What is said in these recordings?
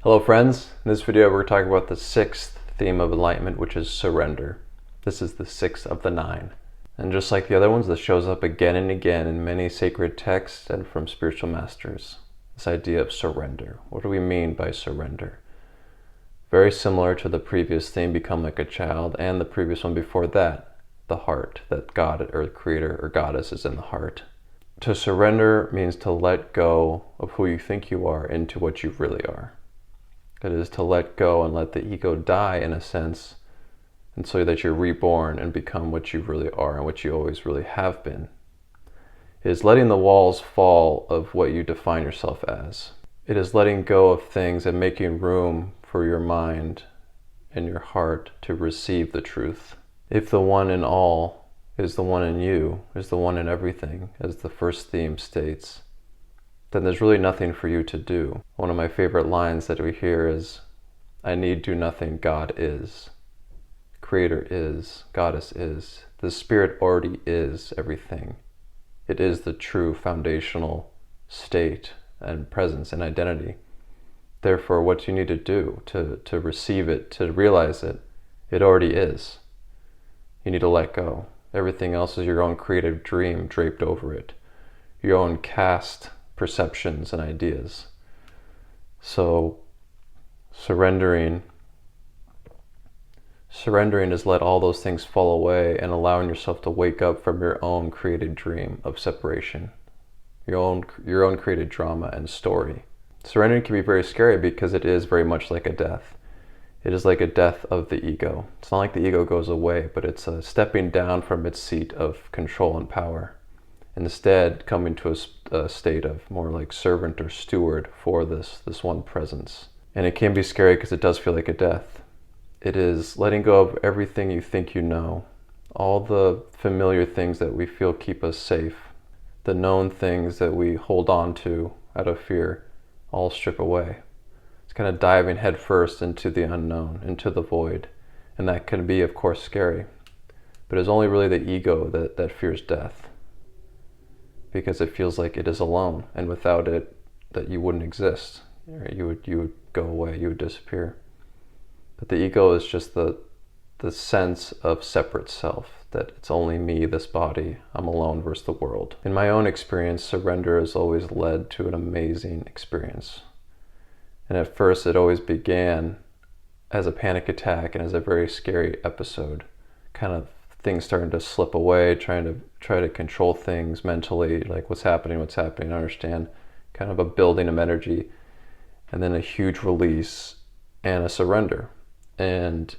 Hello friends, in this video we're talking about the sixth theme of enlightenment, which is surrender. This is the sixth of the 9. And just like the other ones, this shows up again and again in many sacred texts and from spiritual masters. This idea of surrender. What do we mean by surrender? Very similar to the previous theme, become like a child, and the previous one before that, the heart, that God or creator or goddess is in the heart. To surrender means to let go of who you think you are into what you really are. It is to let go and let the ego die in a sense, and so that you're reborn and become what you really are and what you always really have been. It is letting the walls fall of what you define yourself as. It is letting go of things and making room for your mind and your heart to receive the truth. If the one in all is the one in you, is the one in everything, as the first theme states, then there's really nothing for you to do. One of my favorite lines that we hear is, I need do nothing, God is. Creator is, Goddess is. The Spirit already is everything. It is the true foundational state and presence and identity. Therefore, what do you need to do to receive it, to realize it? It already is. You need to let go. Everything else is your own creative dream draped over it. Your own cast perceptions and ideas. So surrendering is let all those things fall away and allowing yourself to wake up from your own created dream of separation, your own created drama and story. Surrendering can be very scary because it is very much like a death. It is like a death of the ego. It's not like the ego goes away, but it's a stepping down from its seat of control and power. Instead, coming to a state of more like servant or steward for this one presence. And it can be scary because it does feel like a death. It is letting go of everything you think you know, all the familiar things that we feel keep us safe, the known things that we hold on to out of fear, all strip away. It's kind of diving headfirst into the unknown, into the void. And that can be, of course, scary. But it's only really the ego that fears death, because it feels like it is alone, and without it, that you wouldn't exist. You would go away, you would disappear. But the ego is just the sense of separate self, that it's only me, this body, I'm alone versus the world. In my own experience, surrender has always led to an amazing experience. And at first it always began as a panic attack and as a very scary episode, kind of things starting to slip away, try to control things mentally, like what's happening, understand, kind of a building of energy, and then a huge release and a surrender. And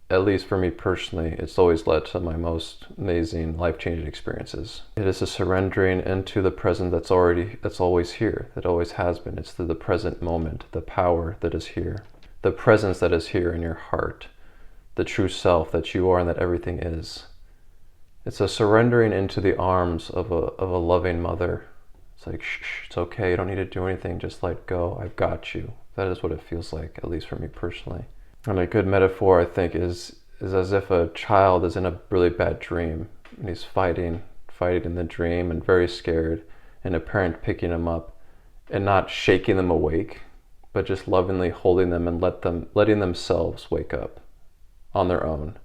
at least for me personally, it's always led to my most amazing, life-changing experiences. It is a surrendering into the present that's always here, that always has been. It's the present moment, the power that is here, the presence that is here in your heart, the true self that you are and that everything is. It's a surrendering into the arms of a loving mother. It's like, shh, it's okay, you don't need to do anything, just let go, I've got you. That is what it feels like, at least for me personally. And a good metaphor, I think, is as if a child is in a really bad dream, and he's fighting in the dream and very scared, and a parent picking him up and not shaking them awake, but just lovingly holding them and letting themselves wake up on their own,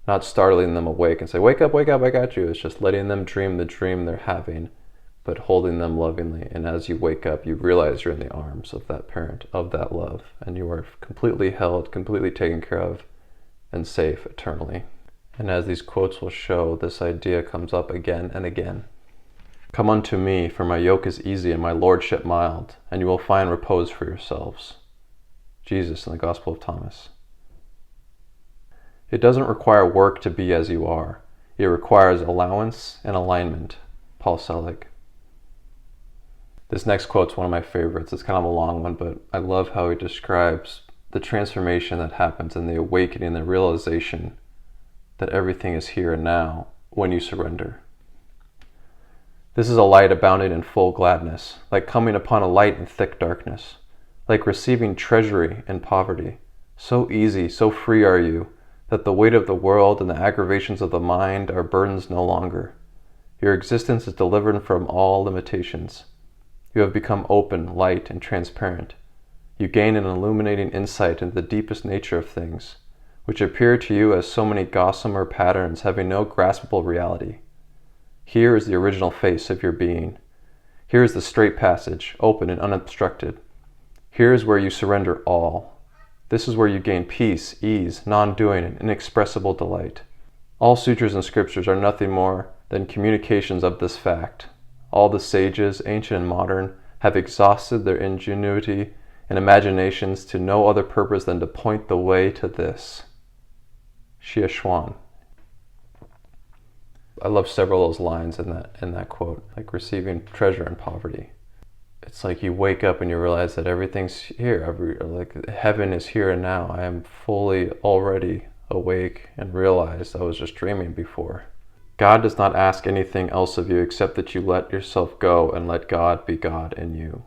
not startling them awake and say, wake up, I got you. It's just letting them dream the dream they're having, but holding them lovingly. And as you wake up, you realize you're in the arms of that parent, of that love, and you are completely held, completely taken care of, and safe eternally. And as these quotes will show, this idea comes up again and again. Come unto me, for my yoke is easy and my lordship mild, and you will find repose for yourselves. Jesus in the Gospel of Thomas. It doesn't require work to be as you are. It requires allowance and alignment. Paul Selig. This next quote's one of my favorites. It's kind of a long one, but I love how he describes the transformation that happens and the awakening, the realization that everything is here and now when you surrender. This is a light abounding in full gladness, like coming upon a light in thick darkness, like receiving treasury in poverty. So easy, so free are you, that the weight of the world and the aggravations of the mind are burdens no longer. Your existence is delivered from all limitations. You have become open, light, and transparent. You gain an illuminating insight into the deepest nature of things, which appear to you as so many gossamer patterns having no graspable reality. Here is the original face of your being. Here is the straight passage, open and unobstructed. Here is where you surrender all. This is where you gain peace, ease, non-doing, and inexpressible delight. All sutras and scriptures are nothing more than communications of this fact. All the sages, ancient and modern, have exhausted their ingenuity and imaginations to no other purpose than to point the way to this. Xie Xuan. I love several of those lines in that quote, like receiving treasure in poverty. It's like you wake up and you realize that everything's here. Like heaven is here and now. I am fully already awake and realized I was just dreaming before. God does not ask anything else of you except that you let yourself go and let God be God in you.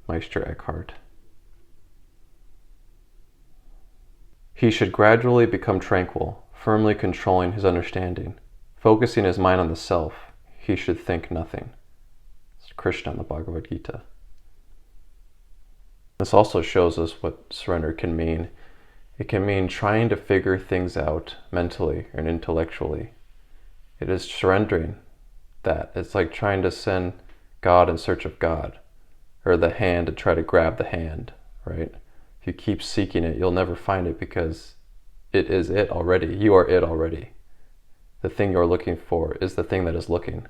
Meister Eckhart. He should gradually become tranquil, firmly controlling his understanding. Focusing his mind on the self, he should think nothing. It's Krishna in the Bhagavad Gita. This also shows us what surrender can mean. It can mean trying to figure things out mentally and intellectually. It is surrendering that. It's like trying to send God in search of God, or the hand to try to grab the hand, right? If you keep seeking it, you'll never find it because it is it already. You are it already. The thing you're looking for is the thing that is looking.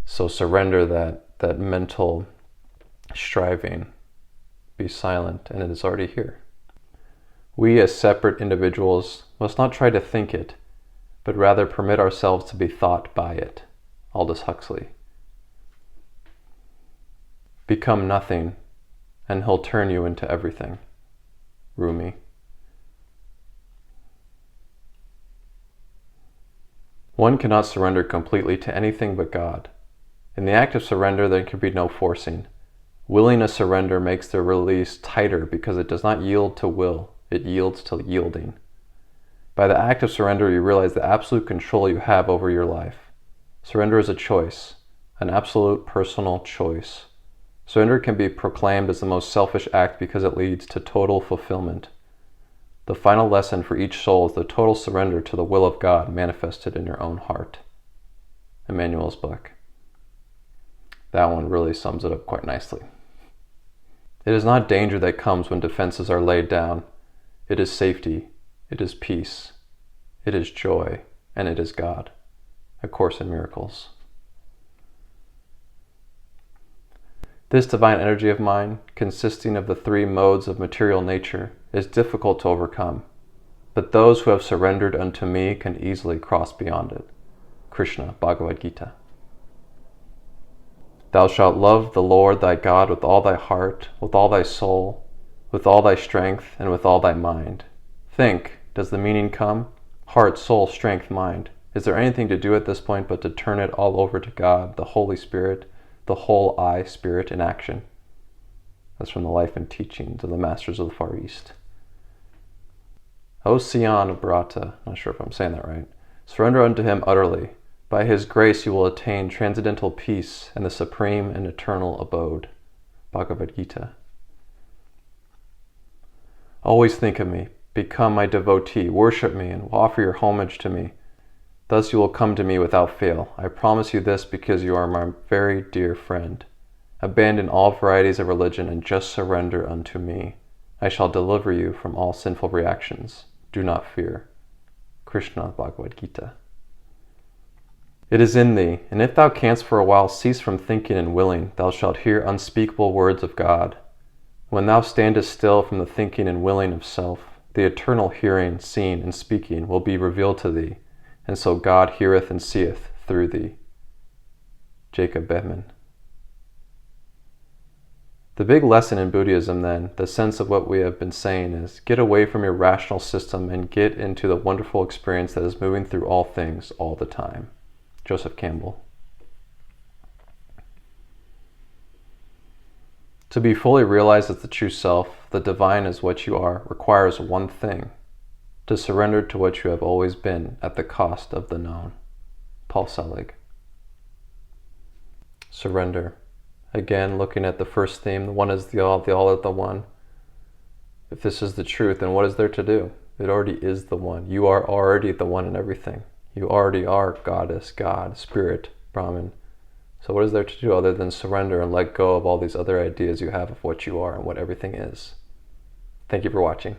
So surrender that mental striving. Be silent, and it is already here. We as separate individuals must not try to think it, but rather permit ourselves to be thought by it. Aldous Huxley. Become nothing, and he'll turn you into everything. Rumi. One cannot surrender completely to anything but God. In the act of surrender, there can be no forcing. Willingness surrender makes the release tighter because it does not yield to will, it yields to yielding. By the act of surrender, you realize the absolute control you have over your life. Surrender is a choice, an absolute personal choice. Surrender can be proclaimed as the most selfish act because it leads to total fulfillment. The final lesson for each soul is the total surrender to the will of God manifested in your own heart. Emmanuel's book. That one really sums it up quite nicely. It is not danger that comes when defenses are laid down. It is safety, it is peace, it is joy, and it is God. A Course in Miracles. This divine energy of mine, consisting of the three modes of material nature, is difficult to overcome, but those who have surrendered unto me can easily cross beyond it. Krishna, Bhagavad Gita. Thou shalt love the Lord thy God with all thy heart, with all thy soul, with all thy strength, and with all thy mind. Think, does the meaning come? Heart, soul, strength, mind. Is there anything to do at this point but to turn it all over to God, the Holy Spirit, the whole I, Spirit in action? That's from the life and teachings of the Masters of the Far East. O Sion of Bharata, not sure if I'm saying that right, surrender unto him utterly. By his grace you will attain transcendental peace and the supreme and eternal abode. Bhagavad Gita. Always think of me, become my devotee, worship me, and offer your homage to me. Thus you will come to me without fail. I promise you this because you are my very dear friend. Abandon all varieties of religion and just surrender unto me. I shall deliver you from all sinful reactions. Do not fear. Krishna, Bhagavad Gita. It is in thee, and if thou canst for a while cease from thinking and willing, thou shalt hear unspeakable words of God. When thou standest still from the thinking and willing of self, the eternal hearing, seeing, and speaking will be revealed to thee, and so God heareth and seeth through thee. Jacob Behmen. The big lesson in Buddhism then, the sense of what we have been saying is, get away from your rational system and get into the wonderful experience that is moving through all things all the time. Joseph Campbell. To be fully realized as the true self, the divine as what you are, requires one thing: to surrender to what you have always been at the cost of the known. Paul Selig. Surrender. Again, looking at the first theme, the one is the all is the one. If this is the truth, then what is there to do? It already is the one. You are already the one in everything. You already are Goddess, God, Spirit, Brahman. So what is there to do other than surrender and let go of all these other ideas you have of what you are and what everything is? Thank you for watching.